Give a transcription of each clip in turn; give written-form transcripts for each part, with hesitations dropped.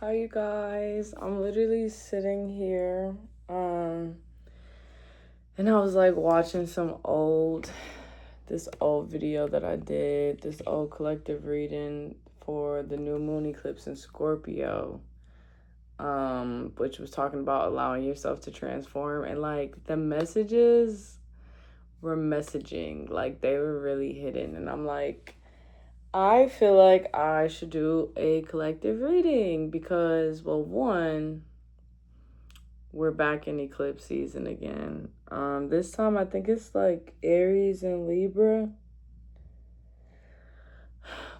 Hi, you guys. I'm literally sitting here, um, and I was like watching this old video that I did, this old collective reading for the new moon eclipse in Scorpio, which was talking about allowing yourself to transform, and like the messages were messaging, like they were really hidden, and I'm like, I feel like I should do a collective reading because, well, one, we're back in eclipse season again. This time I think it's like Aries and Libra,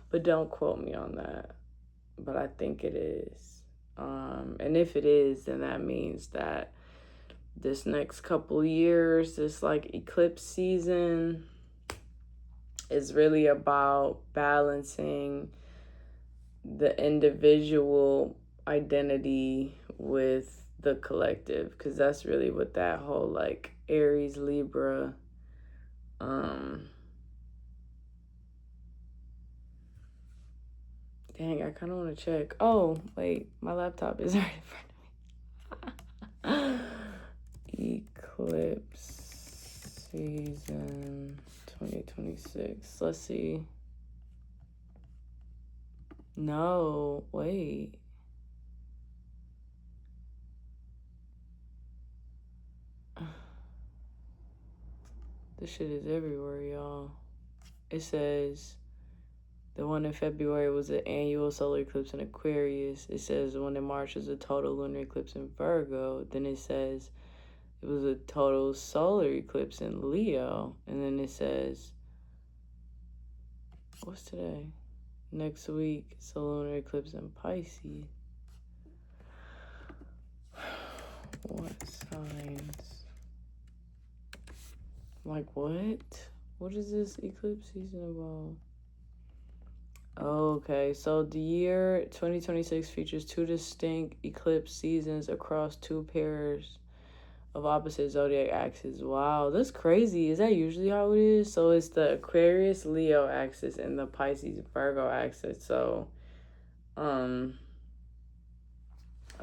but don't quote me on that. But I think it is. And if it is, then that means that this next couple years, this like eclipse season, is really about balancing the individual identity with the collective, because that's really what that whole like Aries Libra dang, I kind of want to check. Oh wait, my laptop is right in front of me. Eclipse season 2026. Let's see. No, wait. This shit is everywhere, y'all. It says the one in February was an annual solar eclipse in Aquarius. It says the one in March was a total lunar eclipse in Virgo. Then it says it was a total solar eclipse in Leo. And then it says, what's today? Next week, it's a lunar eclipse in Pisces. What signs? Like, what? What is this eclipse season about? Okay, so the year 2026 features two distinct eclipse seasons across two pairs of opposite zodiac axes. Wow, that's crazy. Is that usually how it is? So it's the Aquarius Leo axis and the Pisces Virgo axis. So, I'm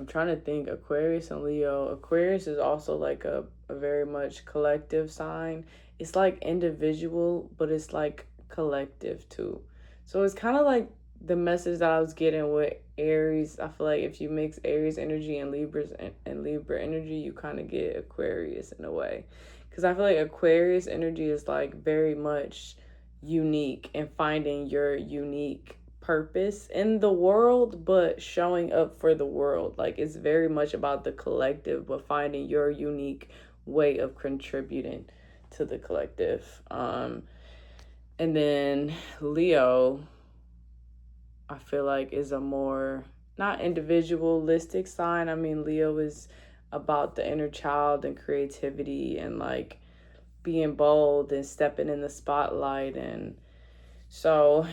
trying to think. Aquarius and Leo. Aquarius is also like a very much collective sign. It's like individual, but it's like collective too. So it's kind of like the message that I was getting with Aries. I feel like if you mix Aries energy and Libra energy, you kind of get Aquarius in a way. Because I feel like Aquarius energy is like very much unique and finding your unique purpose in the world, but showing up for the world. Like it's very much about the collective, but finding your unique way of contributing to the collective. And then Leo, I feel like, is a more not individualistic sign. I mean, Leo is about the inner child and creativity and like being bold and stepping in the spotlight. And so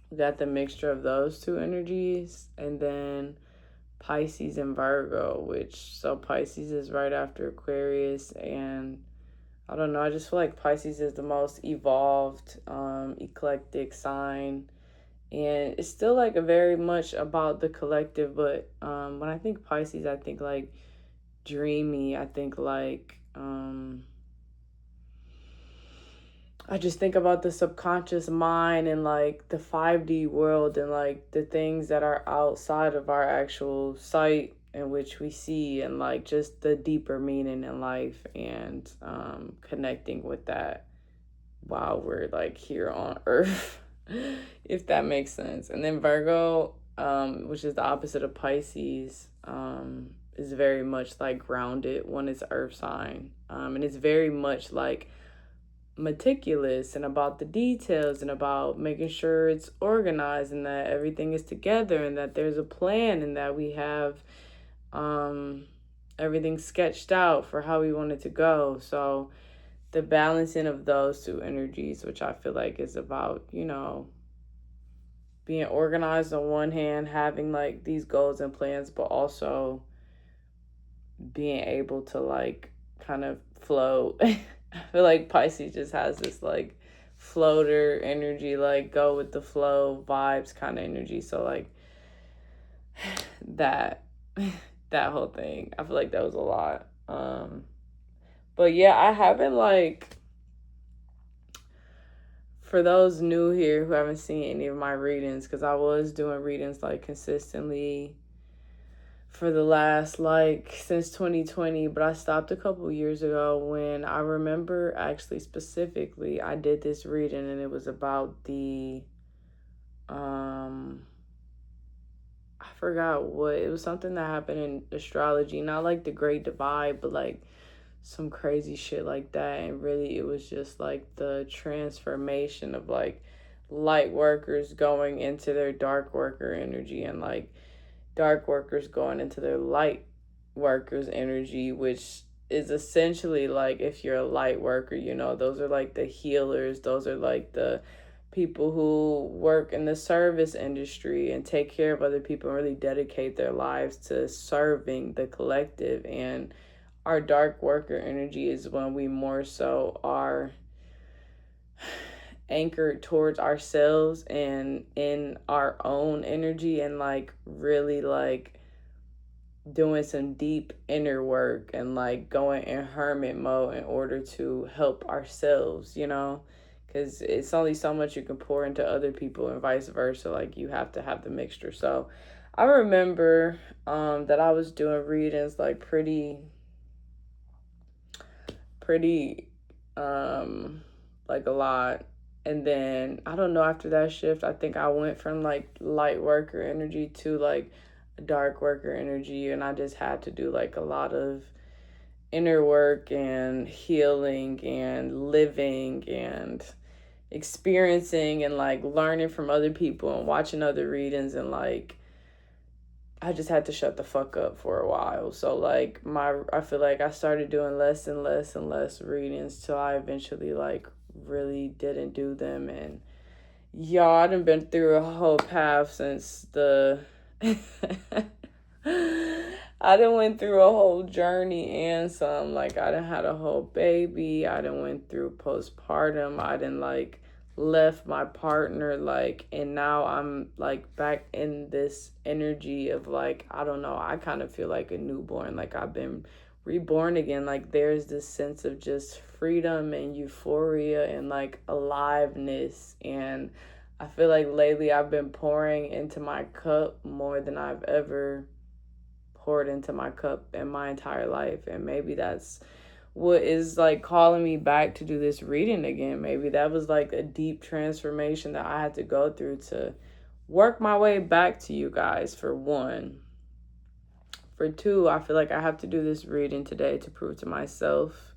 we got the mixture of those two energies. And then Pisces and Virgo, so Pisces is right after Aquarius. And I don't know, I just feel like Pisces is the most evolved, eclectic sign. And it's still like a very much about the collective, but when I think Pisces, I think like dreamy. I think like I just think about the subconscious mind and like the 5D world and like the things that are outside of our actual sight in which we see, and like just the deeper meaning in life, and connecting with that while we're like here on earth, if that makes sense. And then Virgo, which is the opposite of Pisces, is very much like grounded. One is earth sign, and it's very much like meticulous and about the details and about making sure it's organized and that everything is together and that there's a plan and that we have everything sketched out for how we want it to go. So the balancing of those two energies, which I feel like is about, being organized on one hand, having like these goals and plans, but also being able to like kind of float. I feel like Pisces just has this like floater energy, like go with the flow vibes kind of energy. So like that that whole thing. I feel like that was a lot. But yeah, I haven't like, for those new here who haven't seen any of my readings, because I was doing readings like consistently for the last like since 2020, but I stopped a couple years ago when I remember actually specifically I did this reading and it was about the I forgot what it was, something that happened in astrology, not like the Great Divide, but like some crazy shit like that. And really, it was just like the transformation of like light workers going into their dark worker energy and like dark workers going into their light workers energy, which is essentially like, if you're a light worker, you know, those are like the healers, those are like the people who work in the service industry and take care of other people and really dedicate their lives to serving the collective. And our dark worker energy is when we more so are anchored towards ourselves and in our own energy and like really like doing some deep inner work and like going in hermit mode in order to help ourselves, you know, because it's only so much you can pour into other people and vice versa. Like you have to have the mixture. So I remember that I was doing readings like pretty like a lot. And then I don't know, after that shift, I think I went from like light worker energy to like dark worker energy, and I just had to do like a lot of inner work and healing and living and experiencing and like learning from other people and watching other readings, and like I just had to shut the fuck up for a while. So like I feel like I started doing less and less and less readings till I eventually like really didn't do them. And y'all, I done been through a whole path since the I done went through a whole journey and some. Like I done had a whole baby. I done went through postpartum. I done like left my partner, like, and now I'm like back in this energy of like, I don't know, I kind of feel like a newborn, like I've been reborn again. Like there's this sense of just freedom and euphoria and like aliveness. And I feel like lately I've been pouring into my cup more than I've ever poured into my cup in my entire life. And maybe that's what is like calling me back to do this reading again. Maybe that was like a deep transformation that I had to go through to work my way back to you guys, for one. For two, I feel like I have to do this reading today to prove to myself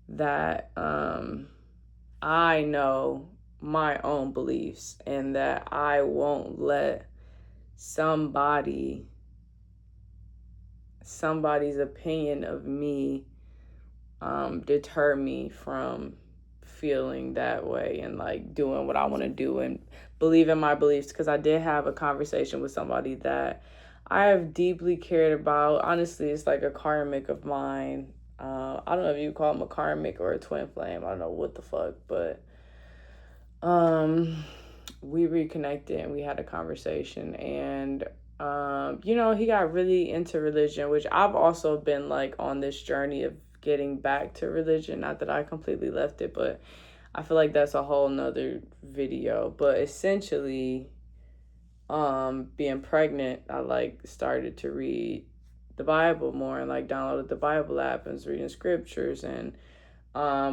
that I know my own beliefs and that I won't let somebody's opinion of me deter me from feeling that way and like doing what I want to do and believe in my beliefs. Because I did have a conversation with somebody that I have deeply cared about. Honestly, it's like a karmic of mine. I don't know if you call him a karmic or a twin flame. I don't know what the fuck, but we reconnected and we had a conversation. And you know, he got really into religion, which I've also been like on this journey of getting back to religion. Not that I completely left it, but I feel like that's a whole nother video. But essentially, being pregnant, I like started to read the Bible more and like downloaded the Bible app and was reading scriptures, and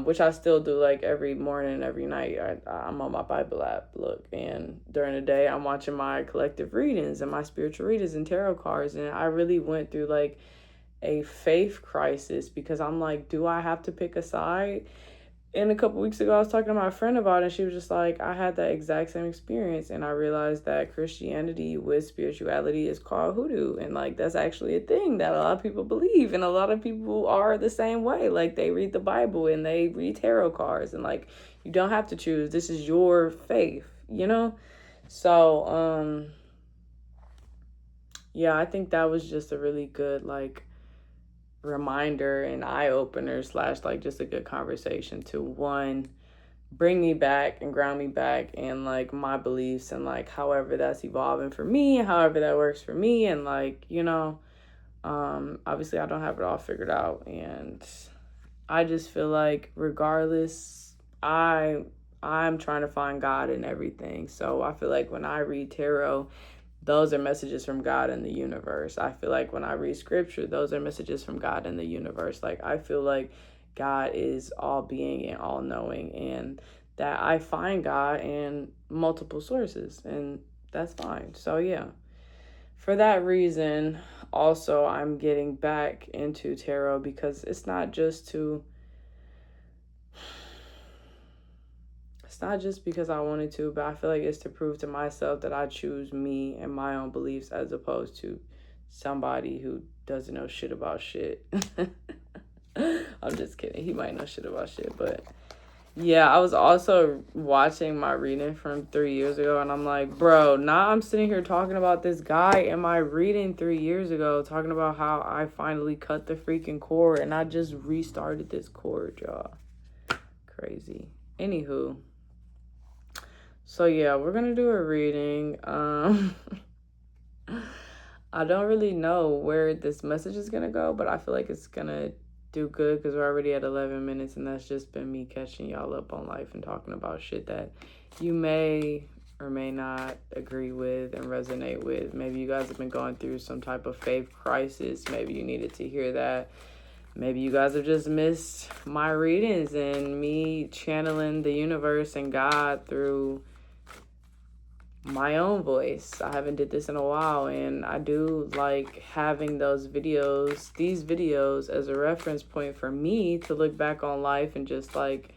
which I still do like every morning, every night. I'm on my Bible app, look, and during the day I'm watching my collective readings and my spiritual readings and tarot cards. And I really went through like a faith crisis because I'm like, do I have to pick a side? And a couple weeks ago, I was talking to my friend about it, and she was just like, I had that exact same experience. And I realized that Christianity with spirituality is called hoodoo. And like, that's actually a thing that a lot of people believe. And a lot of people are the same way. Like, they read the Bible and they read tarot cards. And like, you don't have to choose. This is your faith, you know? So, yeah, I think that was just a really good, like, reminder and eye opener slash like just a good conversation to, one, bring me back and ground me back in like my beliefs and like however that's evolving for me, however that works for me. And like, obviously I don't have it all figured out, and I just feel like regardless, I'm trying to find God in everything. So I feel like when I read tarot, those are messages from God in the universe. I feel like when I read scripture, those are messages from God in the universe. Like, I feel like God is all being and all knowing, and that I find God in multiple sources, and that's fine. So, yeah, for that reason, also, I'm getting back into tarot because it's not just because I wanted to, but I feel like it's to prove to myself that I choose me and my own beliefs as opposed to somebody who doesn't know shit about shit. I'm just kidding. He might know shit about shit, but yeah, I was also watching my reading from 3 years ago, and I'm like, bro, now I'm sitting here talking about this guy in my reading 3 years ago, talking about how I finally cut the freaking cord, and I just restarted this cord, y'all. Crazy. Anywho. So yeah, we're gonna do a reading. I don't really know where this message is gonna go, but I feel like it's gonna do good because we're already at 11 minutes, and that's just been me catching y'all up on life and talking about shit that you may or may not agree with and resonate with. Maybe you guys have been going through some type of faith crisis. Maybe you needed to hear that. Maybe you guys have just missed my readings and me channeling the universe and God through my own voice. I haven't did this in a while, and I do like having these videos as a reference point for me to look back on life and just like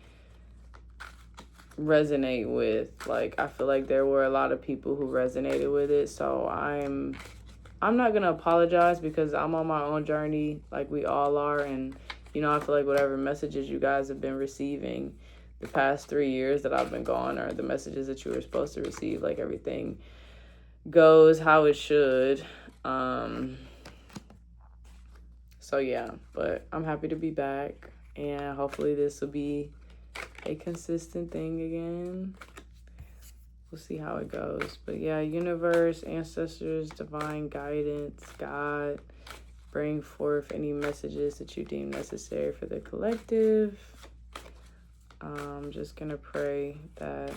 resonate with. Like, I feel like there were a lot of people who resonated with it, so I'm not gonna apologize because I'm on my own journey like we all are. And I feel like whatever messages you guys have been receiving the past 3 years that I've been gone are the messages that you were supposed to receive. Like, everything goes how it should. So yeah, but I'm happy to be back, and hopefully this will be a consistent thing again. We'll see how it goes. But yeah, universe, ancestors, divine guidance, God, bring forth any messages that you deem necessary for the collective. I'm just gonna pray that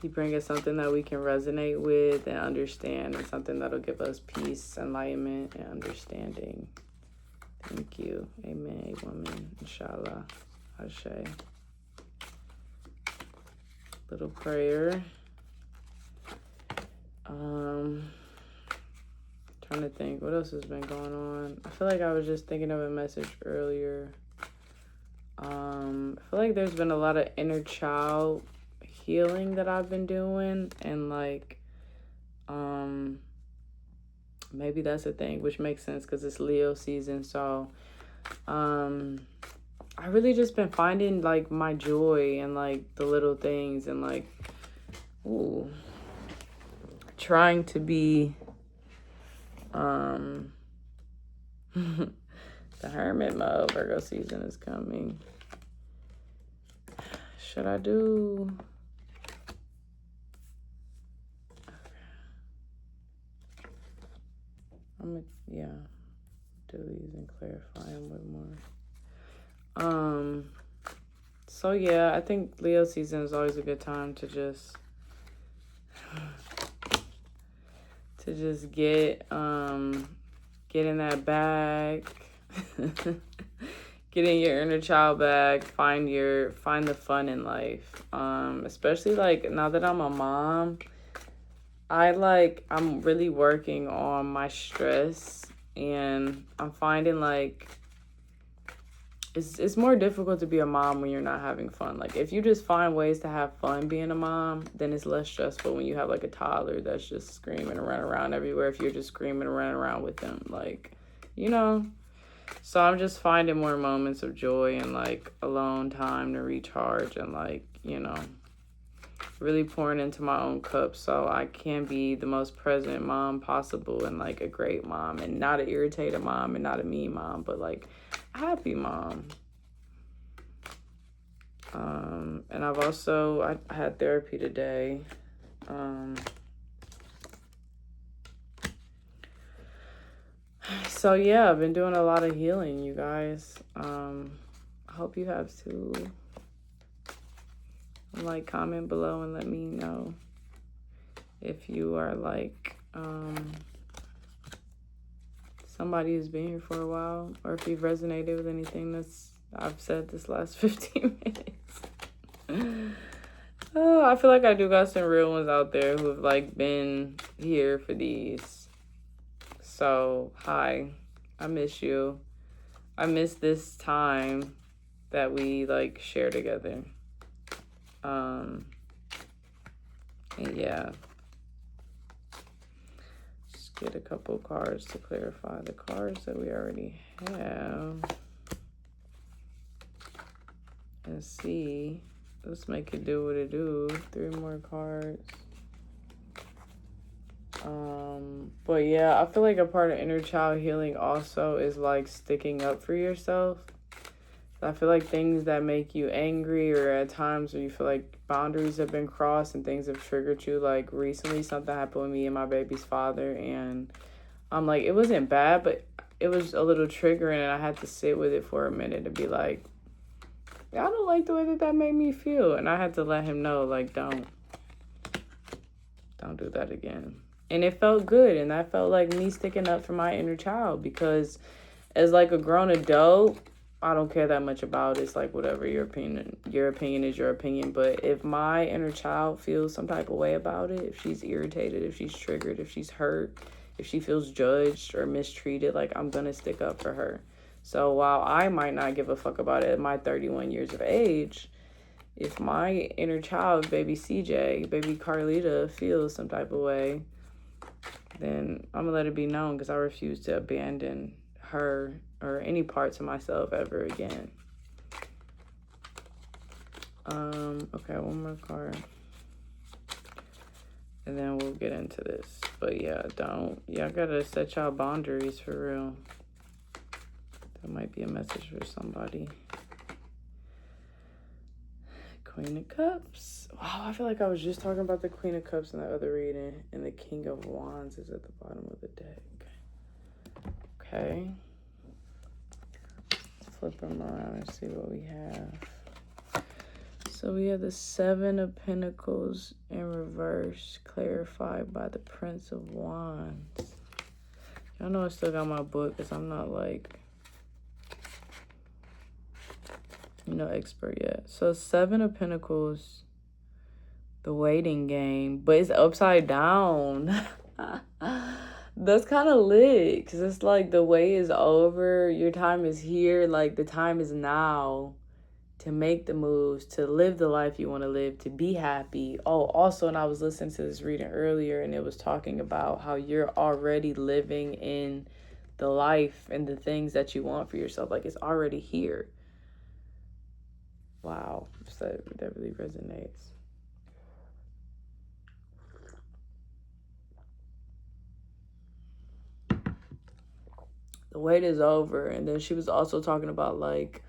you bring us something that we can resonate with and understand, and something that'll give us peace, enlightenment, and understanding. Thank you. Amen. Woman. Inshallah. Ashe. Little prayer. Trying to think what else has been going on. I feel like I was just thinking of a message earlier. I feel like there's been a lot of inner child healing that I've been doing, and like maybe that's a thing, which makes sense because it's Leo season. So I really just been finding like my joy and like the little things, and like trying to be the Hermit mode. Virgo season is coming. Should I do do these and clarify them with more. So yeah, I think Leo season is always a good time to just get in that bag, get in your inner child bag, find the fun in life. Especially like now that I'm a mom, I'm really working on my stress, and I'm finding like it's more difficult to be a mom when you're not having fun. Like, if you just find ways to have fun being a mom, then it's less stressful when you have like a toddler that's just screaming and running around everywhere. If you're just screaming and running around with them, like, so I'm just finding more moments of joy and like alone time to recharge, and like, really pouring into my own cup so I can be the most present mom possible, and like a great mom, and not an irritated mom, and not a mean mom, but like a happy mom. And I had therapy today. So yeah, I've been doing a lot of healing, you guys. I hope you have too. Like, comment below and let me know if you are like somebody who's been here for a while, or if you've resonated with anything that's I've said this last 15 minutes. Oh, I feel like I do got some real ones out there who have like been here for these. So hi, I miss you. I miss this time that we like share together. And yeah, just get a couple cards to clarify the cards that we already have. And see, let's make it do what it do. 3 more cards. But yeah, I feel like a part of inner child healing also is like sticking up for yourself. I feel like things that make you angry, or at times where you feel like boundaries have been crossed and things have triggered you. Like recently something happened with me and my baby's father, and I'm like, it wasn't bad, but it was a little triggering, and I had to sit with it for a minute to be like, I don't like the way that made me feel. And I had to let him know, like, don't do that again. And it felt good, and that felt like me sticking up for my inner child, because as like a grown adult, I don't care that much about it. It's like, whatever, your opinion is your opinion. But if my inner child feels some type of way about it, if she's irritated, if she's triggered, if she's hurt, if she feels judged or mistreated, like, I'm gonna stick up for her. So while I might not give a fuck about it at my 31 years of age, if my inner child, baby CJ, baby Carlita, feels some type of way, then I'm gonna let it be known, because I refuse to abandon her or any parts of myself ever again. Okay, one more card. And then we'll get into this. But yeah, y'all gotta set y'all boundaries for real. That might be a message for somebody. Queen of Cups. Wow, I feel like I was just talking about the Queen of Cups in the other reading. And the King of Wands is at the bottom of the deck. Okay. Let's flip them around and see what we have. So we have the 7 of Pentacles in reverse, clarified by the Prince of Wands. Y'all know I still got my book, because I'm not like, expert yet. So 7 of Pentacles, the waiting game, but it's upside down. That's kind of lit, because it's like the wait is over, your time is here, like the time is now to make the moves, to live the life you want to live, to be happy. Oh, also, and I was listening to this reading earlier, and it was talking about how you're already living in the life and the things that you want for yourself. Like, it's already here. Wow, that really resonates. The wait is over. And then she was also talking about like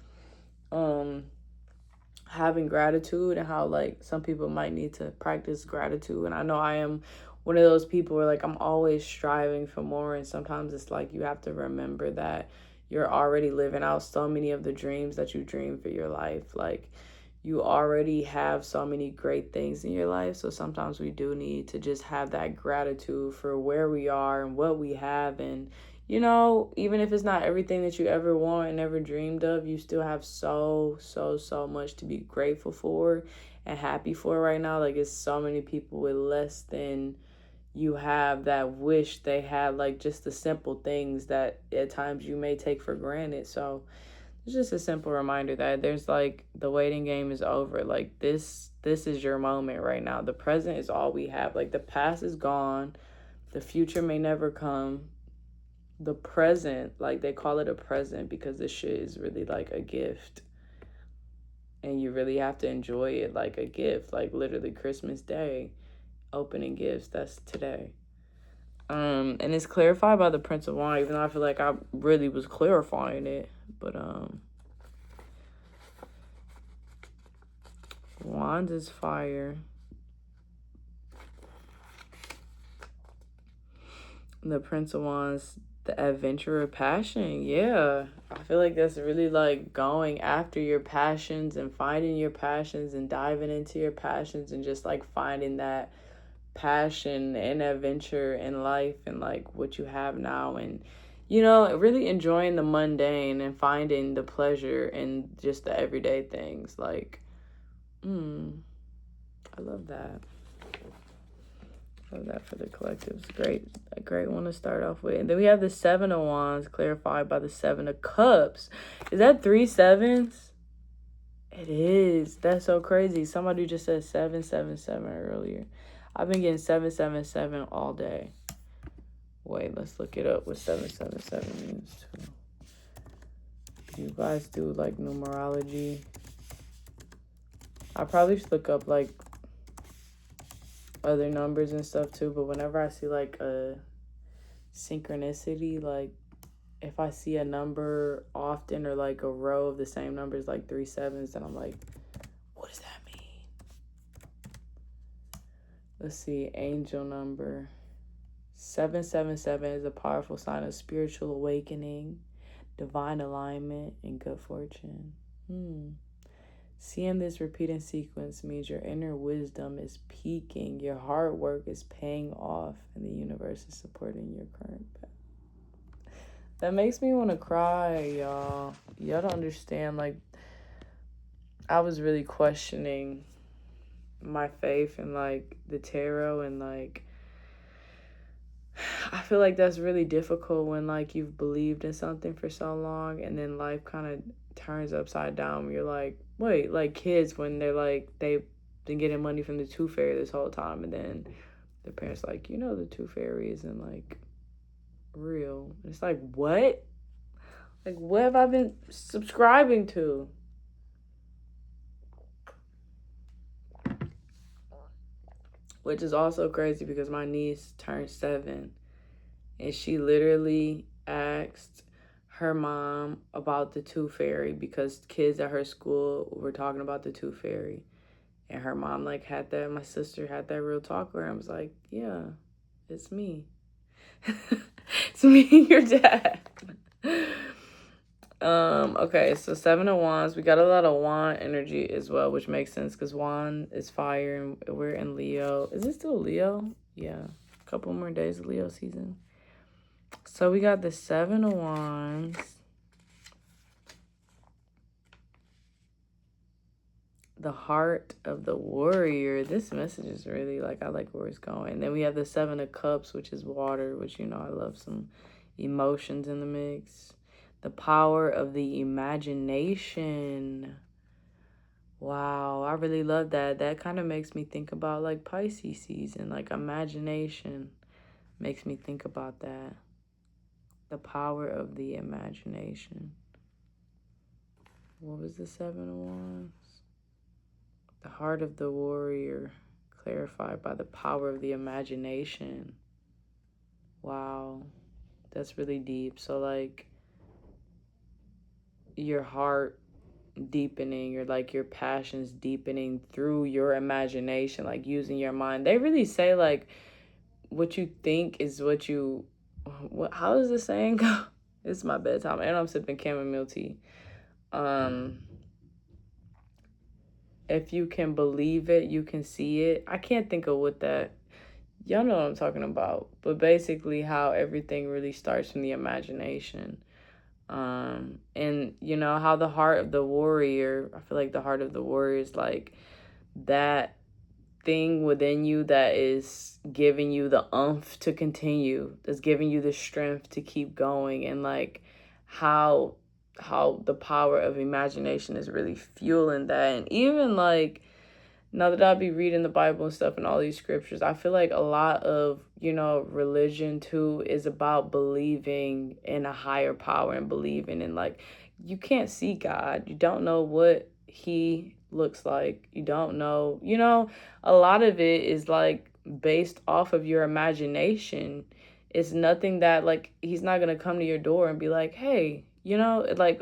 having gratitude, and how like some people might need to practice gratitude. And I know I am one of those people where like I'm always striving for more, and sometimes it's like you have to remember that you're already living out so many of the dreams that you dream for your life. Like, you already have so many great things in your life. So sometimes we do need to just have that gratitude for where we are and what we have. And, even if it's not everything that you ever want and ever dreamed of, you still have so much to be grateful for and happy for right now. Like, it's so many people with less than you have that wish they had, like, just the simple things that at times you may take for granted. So it's just a simple reminder that there's like, the waiting game is over. Like, this is your moment right now. The present is all we have. Like, the past is gone. The future may never come. The present, like, they call it a present because this shit is really like a gift. And you really have to enjoy it like a gift. Like, literally Christmas Day, opening gifts, that's today. And it's clarified by the Prince of Wands, even though I feel like I really was clarifying it. But Wands is fire. The Prince of Wands, the adventurer passion. Yeah. I feel like that's really like going after your passions and finding your passions and diving into your passions and just like finding that passion and adventure in life and like what you have now, and really enjoying the mundane and finding the pleasure in just the everyday things. Like, I love that. Love that for the collectives. Great, a great one to start off with. And then we have the Seven of Wands clarified by the Seven of Cups. Is that 3 sevens? It is. That's so crazy. Somebody just said 777 earlier. I've been getting 777 all day. Wait, let's look it up what 777 means too. Do you guys do like numerology? I probably should look up like other numbers and stuff too, but whenever I see like a synchronicity, like if I see a number often or like a row of the same numbers, like 3 sevens, then I'm like, what does that mean? Let's see, angel number 777 is a powerful sign of spiritual awakening, divine alignment, and good fortune. Seeing this repeating sequence means your inner wisdom is peaking, your hard work is paying off, and the universe is supporting your current path. That makes me want to cry, y'all. Y'all don't understand. Like, I was really questioning my faith in like the tarot, and like I feel like that's really difficult when like you've believed in something for so long and then life kind of turns upside down when you're like, wait, like kids when they're like they've been getting money from the tooth fairy this whole time, and then the parents like, the tooth fairy isn't like real. It's like, what? Like, what have I been subscribing to? Which is also crazy because my niece turned 7 and she literally asked her mom about the tooth fairy because kids at her school were talking about the tooth fairy. And her mom like had that, my sister had that real talk where I was like, yeah, it's me. It's me and your dad. Okay, so 7 of Wands. We got a lot of wand energy as well, which makes sense because wand is fire and we're in Leo. Is it still Leo? Yeah, a couple more days of Leo season. So we got the 7 of Wands. The heart of the warrior. This message is really like, I like where it's going. And then we have the 7 of Cups, which is water, which, I love some emotions in the mix. The power of the imagination. Wow, I really love that. That kind of makes me think about like Pisces season, like imagination makes me think about that. The power of the imagination. What was the 7 of Wands? The heart of the warrior, clarified by the power of the imagination. Wow, that's really deep. So like your heart deepening, or like your passions deepening through your imagination, like using your mind. They really say like what you think is what you, how does the saying go? It's my bedtime and I'm sipping chamomile tea. If you can believe it, you can see it. I can't think of what that, y'all know what I'm talking about, but basically how everything really starts from the imagination. And how the heart of the warrior, I feel like the heart of the warrior is like that thing within you that is giving you the oomph to continue, that's giving you the strength to keep going, and like how the power of imagination is really fueling that. And even like now that I'll be reading the Bible and stuff and all these scriptures, I feel like a lot of, religion too is about believing in a higher power and believing in like, you can't see God. You don't know what he looks like. You don't know, a lot of it is like based off of your imagination. It's nothing that like, he's not going to come to your door and be like, hey, like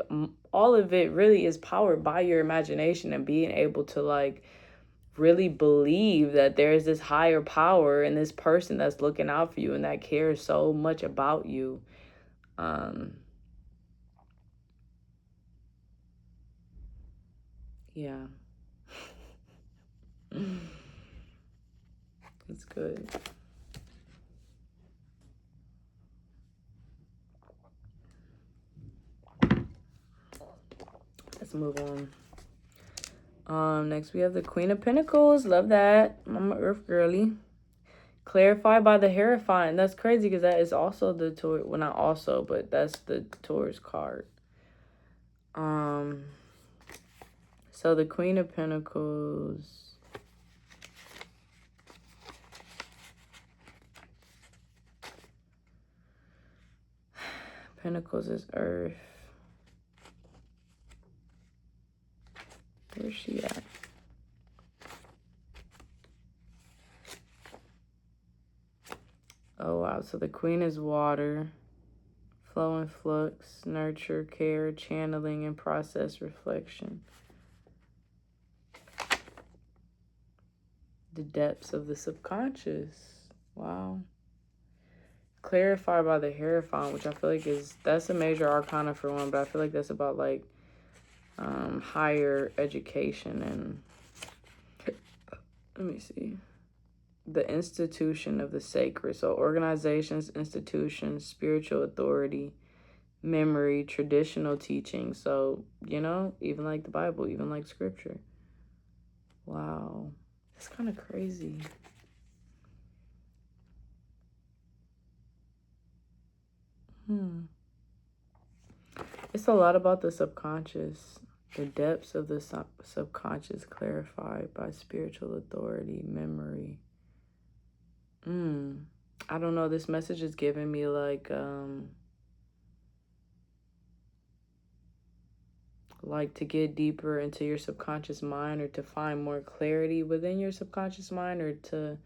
all of it really is powered by your imagination and being able to like really believe that there's this higher power and this person that's looking out for you and that cares so much about you. Yeah. It's good. Let's move on. Next we have the Queen of Pentacles. Love that. I'm an Earth girly. Clarified by the Hierophant. That's crazy because that is also the Taurus. Well, not also, but that's the Taurus card. So the Queen of Pentacles. Pentacles is Earth. Where's she at? Oh, wow. So the Queen is water. Flow and flux, nurture, care, channeling, and process reflection. The depths of the subconscious. Wow. Clarified by the Hierophant, which I feel like that's a major arcana for one, but I feel like that's about like higher education and let me see. The institution of the sacred. So organizations, institutions, spiritual authority, memory, traditional teaching. So, you know, even like the Bible, even like scripture. Wow. It's kind of crazy. It's a lot about the subconscious. The depths of the subconscious clarified by spiritual authority, memory. I don't know. This message is giving me like to get deeper into your subconscious mind or to find more clarity within your subconscious mind or to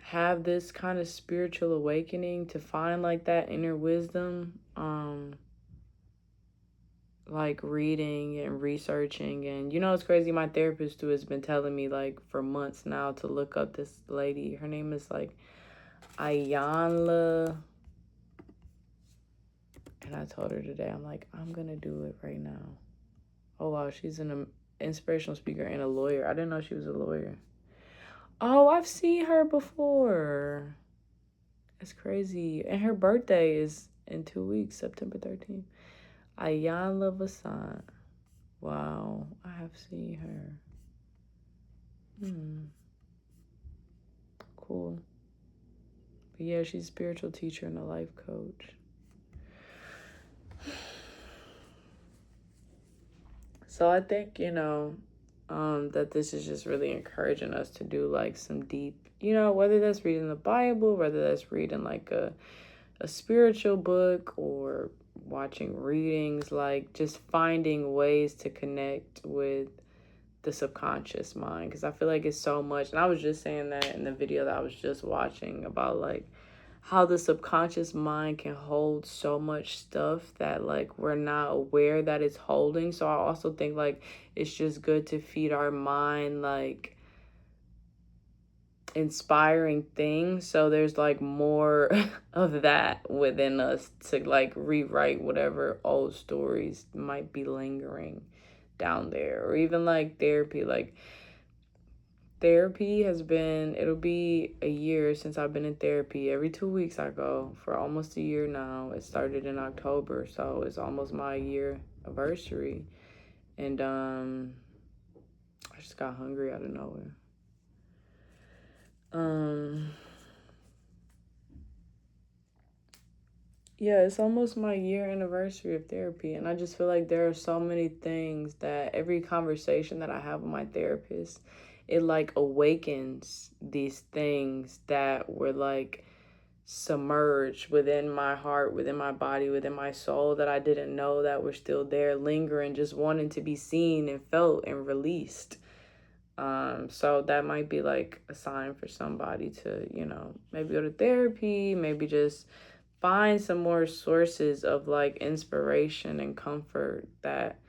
have this kind of spiritual awakening, to find like that inner wisdom. Like reading and researching, and you know it's crazy, my therapist too has been telling me like for months now to look up this lady. Her name is like Ayanla, and I told her today, I'm like, I'm gonna do it right now. Oh wow, she's an inspirational speaker and a lawyer. I didn't know she was a lawyer. Oh, I've seen her before. It's crazy. And her birthday is in 2 weeks, September 13th. Ayanla Vasant. Wow, I have seen her. Cool. But yeah, she's a spiritual teacher and a life coach. So I think, you know, that this is just really encouraging us to do like some deep, you know, whether that's reading the Bible, whether that's reading like a spiritual book or watching readings, like just finding ways to connect with the subconscious mind, because I feel like it's so much. And I was just saying that in the video that I was just watching about like how the subconscious mind can hold so much stuff that like we're not aware that it's holding. So I also think like it's just good to feed our mind like inspiring things, so there's like more of that within us to like rewrite whatever old stories might be lingering down there. Or even like therapy, like therapy has been, it'll be a year since I've been in therapy. Every 2 weeks I go for almost a year now. It started in October, so it's almost my year anniversary. And I just got hungry out of nowhere. Yeah, it's almost my year anniversary of therapy, and I just feel like there are so many things that every conversation that I have with my therapist, it like awakens these things that were like submerged within my heart, within my body, within my soul, that I didn't know that were still there, lingering, just wanting to be seen and felt and released. So that might be like a sign for somebody to, you know, maybe go to therapy, maybe just find some more sources of like inspiration and comfort that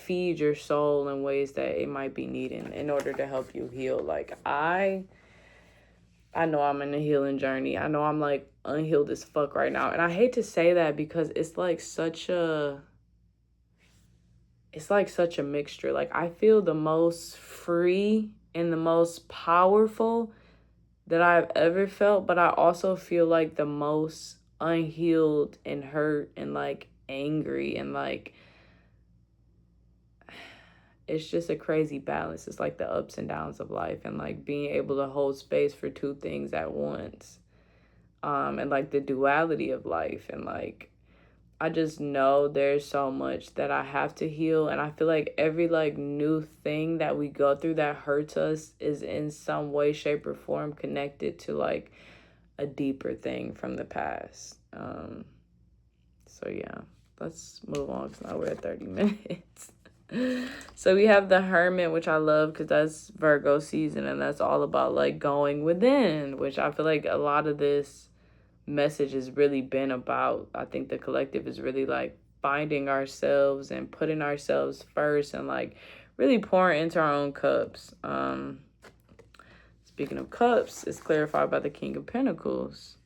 feed your soul in ways that it might be needing in order to help you heal. Like I know I'm in a healing journey. I know I'm like unhealed as fuck right now. And I hate to say that because it's like such a mixture. Like I feel the most free and the most powerful that I've ever felt, but I also feel like the most unhealed and hurt and like angry and like it's just a crazy balance. It's like the ups and downs of life and like being able to hold space for two things at once. And like the duality of life and like I just know there's so much that I have to heal, and I feel like every like new thing that we go through that hurts us is in some way, shape, or form connected to like a deeper thing from the past. So yeah, let's move on because now we're at 30 minutes. So we have the Hermit, which I love because that's Virgo season, and that's all about like going within, which I feel like a lot of this message has really been about. I think the collective is really like finding ourselves and putting ourselves first and like really pouring into our own cups. Speaking of cups, it's clarified by the King of Pentacles.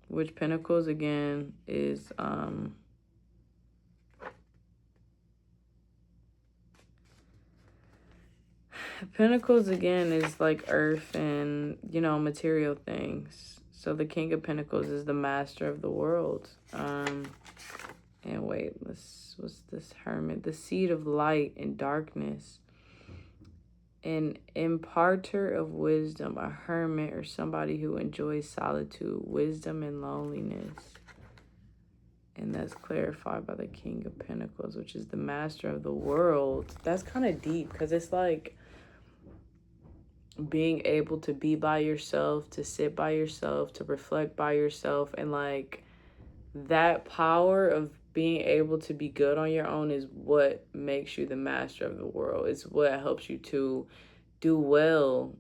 Which Pentacles again is Pentacles again is like earth and, you know, material things. So the King of Pentacles is the master of the world. And wait, what's this Hermit? The seed of light and darkness. An imparter of wisdom, a hermit or somebody who enjoys solitude, wisdom, and loneliness. And that's clarified by the King of Pentacles, which is the master of the world. That's kind of deep because it's like being able to be by yourself, to sit by yourself, to reflect by yourself, and like that power of being able to be good on your own is what makes you the master of the world. It's what helps you to do well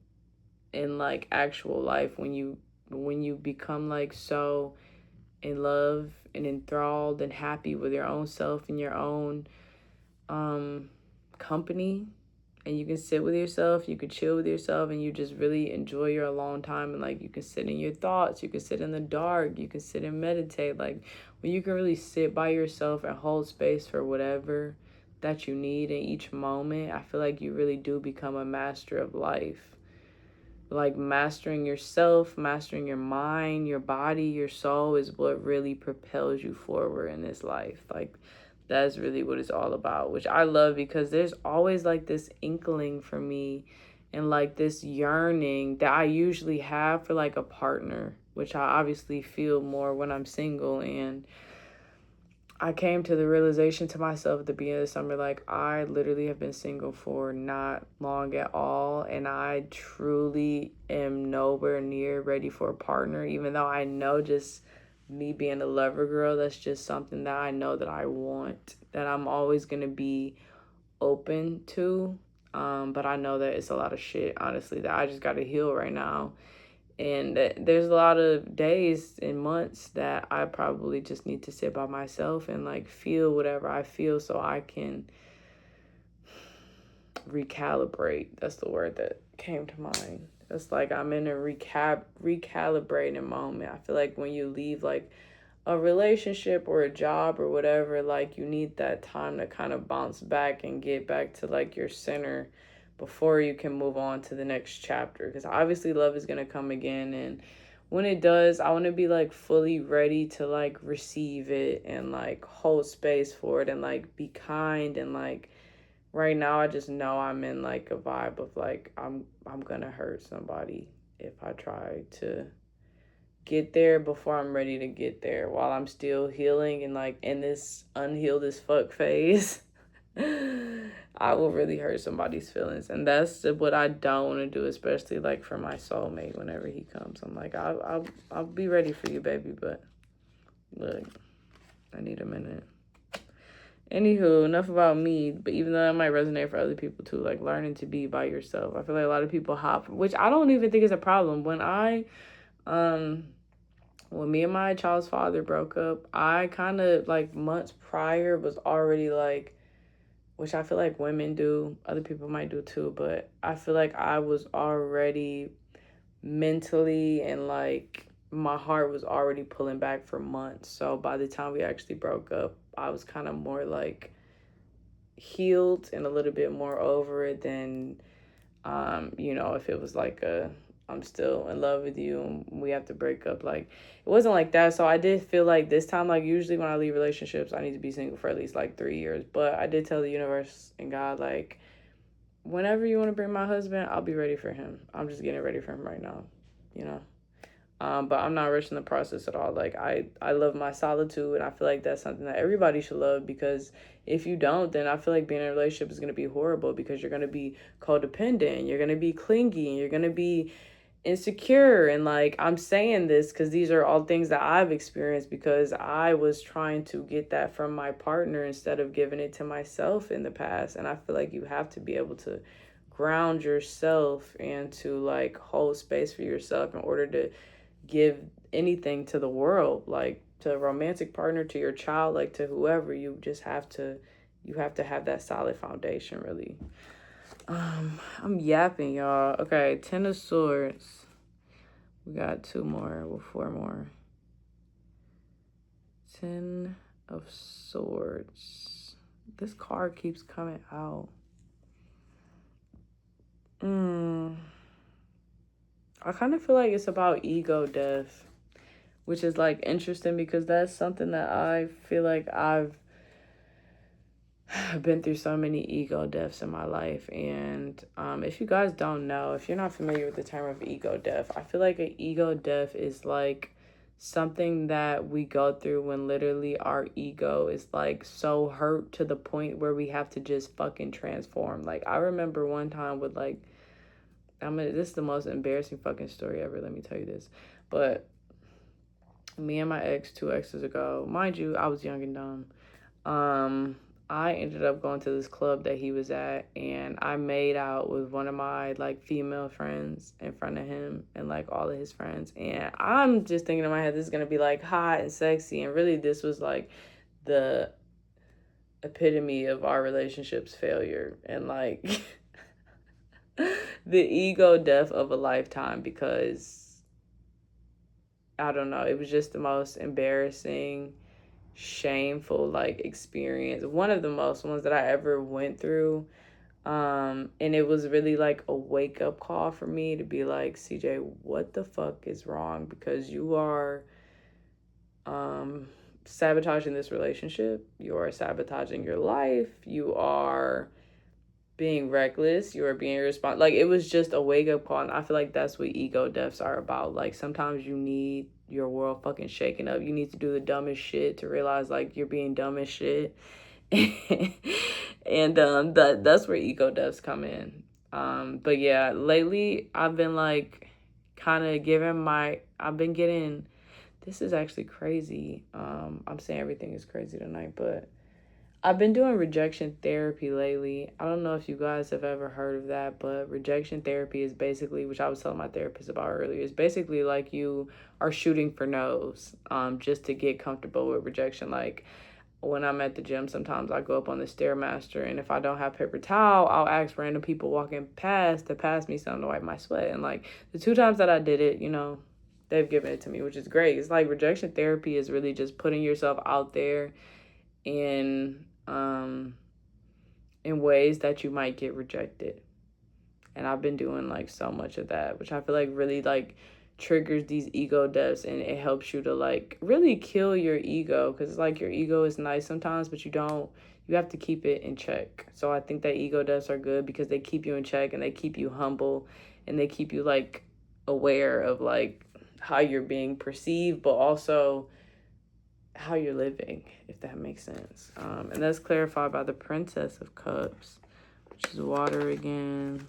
in like actual life when you become like so in love and enthralled and happy with your own self and your own company, and you can sit with yourself, you can chill with yourself, and you just really enjoy your alone time, and like you can sit in your thoughts, you can sit in the dark, you can sit and meditate. Like when you can really sit by yourself and hold space for whatever that you need in each moment, I feel like you really do become a master of life. Like mastering yourself, mastering your mind, your body, your soul is what really propels you forward in this life. Like that's really what it's all about, which I love because there's always like this inkling for me and like this yearning that I usually have for like a partner, which I obviously feel more when I'm single. And I came to the realization to myself at the beginning of the summer, like I literally have been single for not long at all. And I truly am nowhere near ready for a partner, even though I know just me being a lover girl, that's just something that I know that I want, that I'm always going to be open to. But I know that it's a lot of shit, honestly, that I just got to heal right now. And there's a lot of days and months that I probably just need to sit by myself and like feel whatever I feel so I can recalibrate. That's the word that came to mind. It's like I'm in a recalibrating moment. I feel like when you leave like a relationship or a job or whatever, like you need that time to kind of bounce back and get back to like your center before you can move on to the next chapter, because obviously love is going to come again, and when it does, I want to be like fully ready to like receive it and like hold space for it and like be kind. And like right now I just know I'm in like a vibe of like I'm gonna hurt somebody if I try to get there before I'm ready to get there, while I'm still healing and like in this unhealed as fuck phase. I will really hurt somebody's feelings, and that's what I don't want to do, especially like for my soulmate. Whenever he comes, I'm like, I'll be ready for you, baby, but look, I need a minute. Anywho, enough about me, but even though that might resonate for other people too, like learning to be by yourself. I feel like a lot of people hop, which I don't even think is a problem. When I when me and my child's father broke up, I kind of like months prior was already like, which I feel like women do, other people might do too, but I feel like I was already mentally and like my heart was already pulling back for months. So by the time we actually broke up, I was kind of more like healed and a little bit more over it than if it was like I'm still in love with you and we have to break up. Like, it wasn't like that. So I did feel like this time, like, usually when I leave relationships, I need to be single for at least like 3 years. But I did tell the universe and God, like, whenever you want to bring my husband, I'll be ready for him. I'm just getting ready for him right now, you know? But I'm not rushing the process at all. Like, I love my solitude, and I feel like that's something that everybody should love, because if you don't, then I feel like being in a relationship is going to be horrible, because you're going to be codependent, you're going to be clingy, and you're going to be insecure. And like, I'm saying this because these are all things that I've experienced, because I was trying to get that from my partner instead of giving it to myself in the past. And I feel like you have to be able to ground yourself and to like hold space for yourself in order to give anything to the world, like to a romantic partner, to your child, like to whoever. You have to have that solid foundation, really. I'm yapping, y'all. Okay, 10 of Swords. We got 2 more, well, 4 more. 10 of Swords. This card keeps coming out. I kind of feel like it's about ego death, which is like interesting, because that's something that I feel like I've been through so many ego deaths in my life. And if you guys don't know, if you're not familiar with the term of ego death, I feel like an ego death is like something that we go through when literally our ego is like so hurt to the point where we have to just fucking transform. Like, I remember one time with like, this is the most embarrassing fucking story ever, let me tell you this. But me and my ex, 2 exes ago, mind you, I was young and dumb. I ended up going to this club that he was at, and I made out with one of my like female friends in front of him and like all of his friends. And I'm just thinking in my head, this is gonna be like hot and sexy, and really this was like the epitome of our relationship's failure, and like the ego death of a lifetime, because I don't know, it was just the most embarrassing, shameful like experience, one of the most ones that I ever went through. And it was really like a wake-up call for me to be like, CJ, what the fuck is wrong? Because you are sabotaging this relationship, you are sabotaging your life, you are being reckless, you are being irresponsible. Like, it was just a wake-up call, and I feel like that's what ego deaths are about. Like, sometimes you need your world fucking shaken up. You need to do the dumbest shit to realize like you're being dumb as shit. And that's where ego deaths come in. But yeah, lately I've been like kind of I've been getting, this is actually crazy. I'm saying everything is crazy tonight, but I've been doing rejection therapy lately. I don't know if you guys have ever heard of that, but rejection therapy is basically, which I was telling my therapist about earlier, is basically like you are shooting for no's, just to get comfortable with rejection. Like, when I'm at the gym, sometimes I go up on the Stairmaster, and if I don't have paper towel, I'll ask random people walking past to pass me something to wipe my sweat. And like, the 2 times that I did it, they've given it to me, which is great. It's like rejection therapy is really just putting yourself out there in ways that you might get rejected. And I've been doing like so much of that, which I feel like really like triggers these ego deaths, and it helps you to like really kill your ego, because it's like your ego is nice sometimes, but you have to keep it in check. So I think that ego deaths are good because they keep you in check, and they keep you humble, and they keep you like aware of like how you're being perceived, but also how you're living, if that makes sense. And that's clarified by the Princess of Cups, which is water again.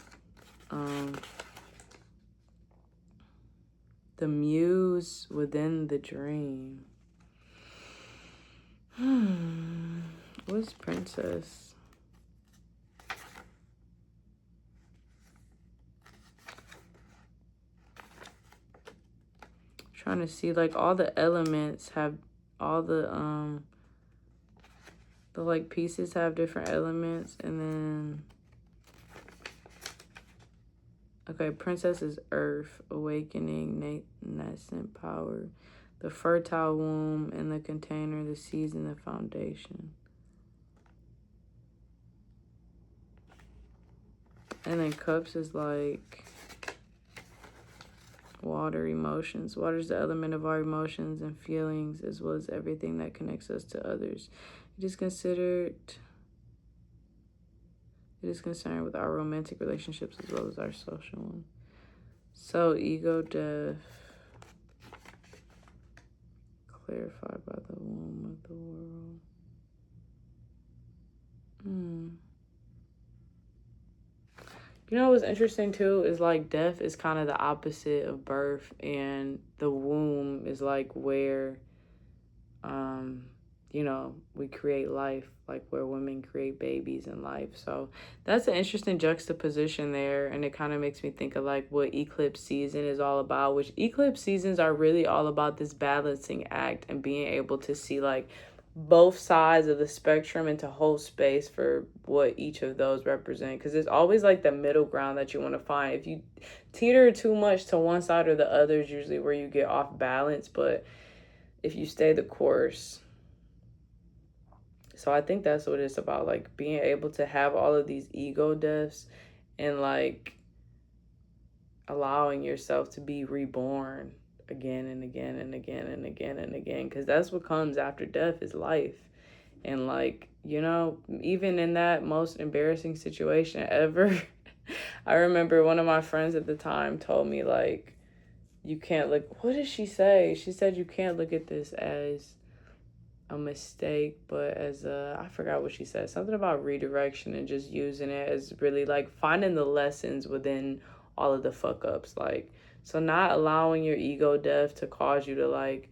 The muse within the dream. What's Princess? Trying to see, like, all the elements have all the like pieces have different elements. And then, okay, princess is earth, awakening, nascent power, the fertile womb, and the container, the seeds, and the foundation. And then cups is like water, emotions. Water is the element of our emotions and feelings, as well as everything that connects us to others. It is concerned with our romantic relationships as well as our social ones. So ego death, clarified by the womb of the world. You know what's interesting too is like death is kind of the opposite of birth, and the womb is like where you know, we create life, like where women create babies in life. So that's an interesting juxtaposition there. And it kind of makes me think of like what eclipse season is all about, which eclipse seasons are really all about this balancing act and being able to see like both sides of the spectrum and to hold space for what each of those represent. Because it's always like the middle ground that you want to find. If you teeter too much to one side or the other is usually where you get off balance. But if you stay the course. So I think that's what it's about, like being able to have all of these ego deaths and like allowing yourself to be reborn again and again and again and again and again, because that's what comes after death is life. And like, you know, even in that most embarrassing situation ever, I remember one of my friends at the time told me like, you can't look, what did she say? She said you can't look at this as a mistake, but as I forgot what she said, something about redirection and just using it as really like finding the lessons within all of the fuck ups. Like, so not allowing your ego death to cause you to like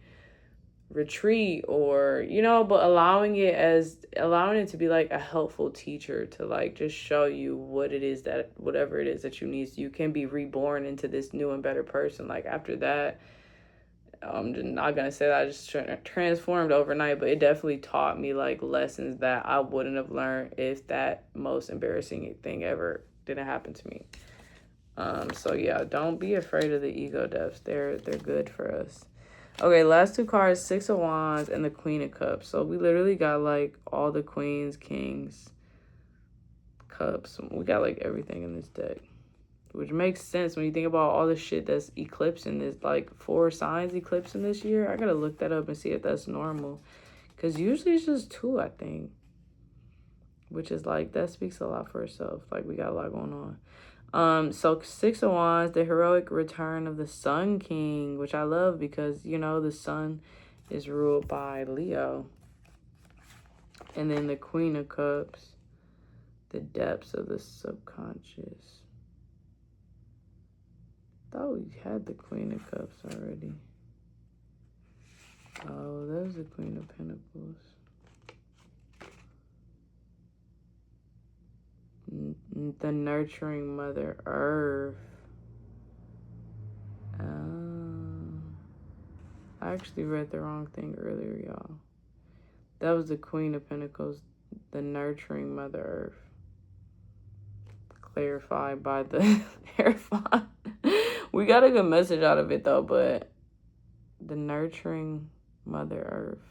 retreat or, you know, but allowing it to be like a helpful teacher to like just show you what it is that whatever it is that you need, so you can be reborn into this new and better person. Like after that, I'm just not gonna say that I just transformed overnight, but it definitely taught me like lessons that I wouldn't have learned if that most embarrassing thing ever didn't happen to me. So yeah, don't be afraid of the ego deaths. They're good for us. Okay, last two cards, Six of Wands and the Queen of Cups. So we literally got like all the queens, kings, cups. We got like everything in this deck. Which makes sense when you think about all the shit that's eclipsing this, like 4 signs eclipsing this year. I gotta look that up and see if that's normal. Because usually it's just 2, I think. Which is like, that speaks a lot for itself. Like, we got a lot going on. So Six of Wands, the heroic return of the Sun King, which I love because, you know, the sun is ruled by Leo. And then the Queen of Cups, the depths of the subconscious. Thought we had the Queen of Cups already. Oh, there's the Queen of Pentacles. The nurturing Mother Earth. I actually read the wrong thing earlier, y'all. That was the Queen of Pentacles, the nurturing Mother Earth. Clarified by the hair font. We got a good message out of it though, but the nurturing Mother Earth.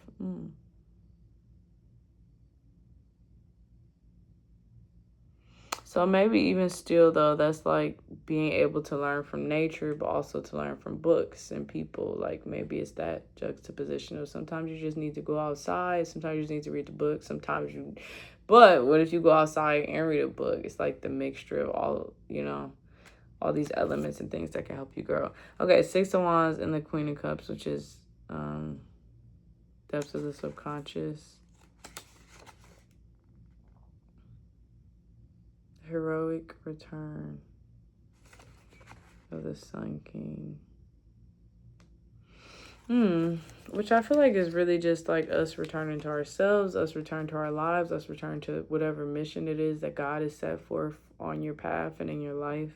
So maybe even still though, that's like being able to learn from nature, but also to learn from books and people. Like maybe it's that juxtaposition of sometimes you just need to go outside, sometimes you just need to read the book, but what if you go outside and read a book? It's like the mixture of all, you know, all these elements and things that can help you grow. Okay, Six of Wands and the Queen of Cups, which is depths of the subconscious. Heroic return of the Sun King. Which I feel like is really just like us returning to ourselves, us return to our lives, us return to whatever mission it is that God has set forth on your path and in your life.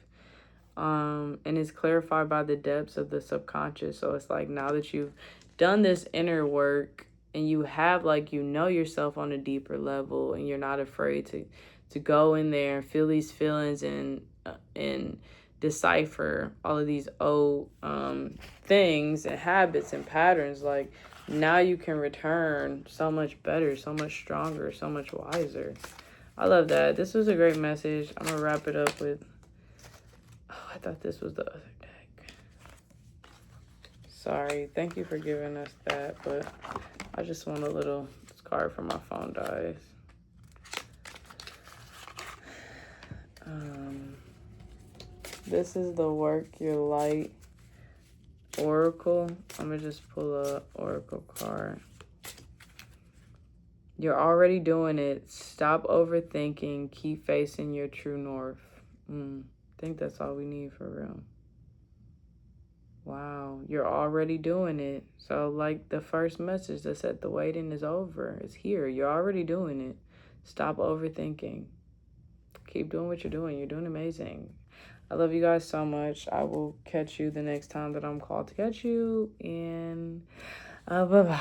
And it's clarified by the depths of the subconscious. So it's like now that you've done this inner work and you have like you know yourself on a deeper level and you're not afraid to go in there and feel these feelings and decipher all of these old things and habits and patterns, like now you can return so much better, so much stronger, so much wiser. I love that. This was a great message. I'm gonna wrap it up with, oh, I thought this was the other deck. Sorry. Thank you for giving us that, but I just want a little card for my phone dies. This is the Work Your Light Oracle. I'm gonna just pull a Oracle card. You're already doing it. Stop overthinking. Keep facing your true north. I think that's all we need for real. Wow, you're already doing it. So like the first message that said the waiting is over. It's here. You're already doing it. Stop overthinking. Keep doing what you're doing. You're doing amazing. I love you guys so much. I will catch you the next time that I'm called to catch you. And bye-bye.